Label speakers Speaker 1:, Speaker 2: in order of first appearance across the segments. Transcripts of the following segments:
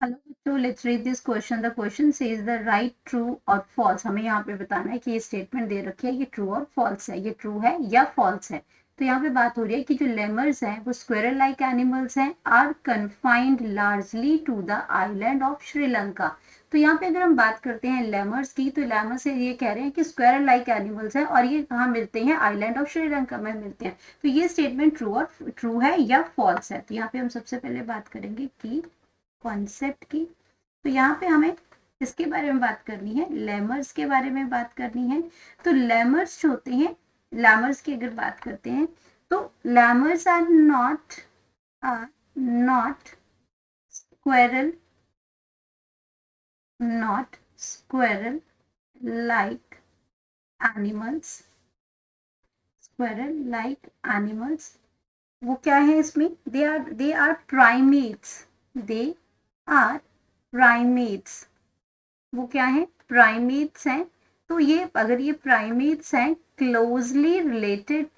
Speaker 1: Hello बच्चों, let's read this question. The question says the right true और false. हमें यहाँ पे बताना है कि ये स्टेटमेंट दे रखी है, ये ट्रू और फॉल्स है, ये ट्रू है या फॉल्स है। तो यहाँ पे बात हो रही है कि जो लेमर्स हैं वो स्क्वेरल लाइक एनिमल्स हैं, are confined largely to the island of Sri Lanka. तो यहाँ पे अगर हम बात करते हैं लेमर्स की, तो लेमर्स से ये कह रहे हैं कि स्क्वेरल लाइक एनिमल्स हैं और ये कहाँ मिलते हैं, आइलैंड ऑफ श्रीलंका में मिलते हैं। तो ये स्टेटमेंट ट्रू है या फॉल्स है। तो यहाँ पे हम सबसे पहले बात करेंगे कि कॉन्सेप्ट की। तो यहाँ पे हमें किसके बारे में बात करनी है, लेमर्स के बारे में बात करनी है। तो लेमर्स जो होते हैं, लैमर्स की अगर बात करते हैं तो lemurs are not squirrel like animals. Squirrel like animals वो क्या है इसमें, they are primates. They are primates. वो क्या है, प्राइमेट्स हैं। तो ये अगर ये प्राइमेट्स हैं, closely related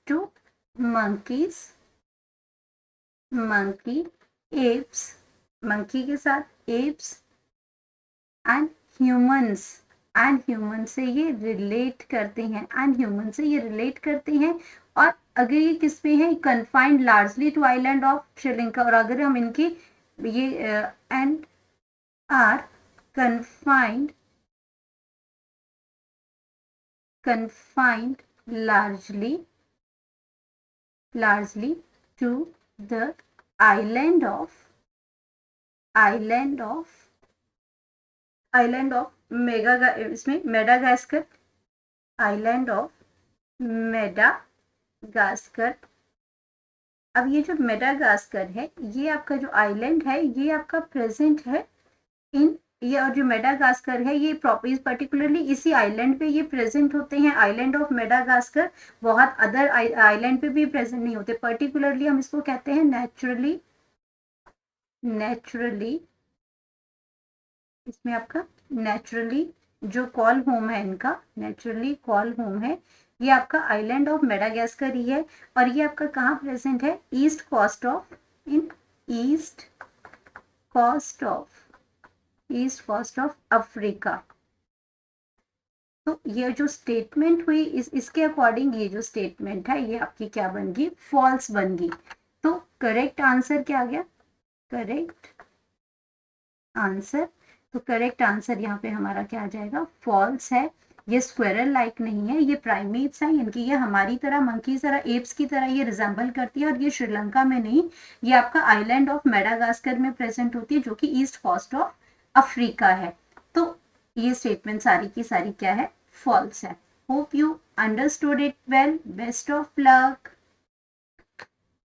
Speaker 1: to monkeys, monkey, apes, monkey के साथ एप्स एंड ह्यूमंस, से ये रिलेट करते हैं, और अगर ये किस पे है, confined largely to island of Sri Lanka. और अगर हम इनकी ये and are confined largely to the island of इसमें मेडागास्कर, आइलैंड ऑफ मेडागास्कर। अब ये जो मेडागास्कर है, ये आपका जो आइलैंड है, ये आपका प्रेजेंट है इन, ये और जो मेडागास्कर है ये प्रॉपर्टीज पर्टिकुलरली इसी आइलैंड पे ये प्रेजेंट होते हैं, आइलैंड ऑफ मेडागास्कर। बहुत अदर आइलैंड पे भी प्रेजेंट नहीं होते। पर्टिकुलरली हम इसको कहते हैं नेचुरली, इसमें आपका नेचुरली जो कॉल होम है इनका, नेचुरली कॉल होम है, ये आपका आइलैंड ऑफ मेडागास्कर ही है। और ये आपका कहाँ प्रेजेंट है, ईस्ट कोस्ट ऑफ अफ्रीका। तो ये जो स्टेटमेंट हुई इसके अकॉर्डिंग ये जो स्टेटमेंट है ये आपकी क्या बन गई, फॉल्स बन गई। तो करेक्ट आंसर क्या आ गया, करेक्ट आंसर। तो करेक्ट आंसर यहाँ पे हमारा क्या आ जाएगा, फॉल्स है। ये स्क्वेरल लाइक नहीं है, ये प्राइमेट्स हैं, इनकी ये हमारी तरह मंकी तरह, एप्स की तरह ये रिजेंबल करती है। और ये श्रीलंका में नहीं, ये आपका आइलैंड ऑफ मेडागास्कर में प्रेजेंट होती है, जो कि ईस्ट कोस्ट ऑफ अफ्रीका है। तो ये स्टेटमेंट सारी की सारी क्या है, फॉल्स है। Hope you understood it well. Best of luck.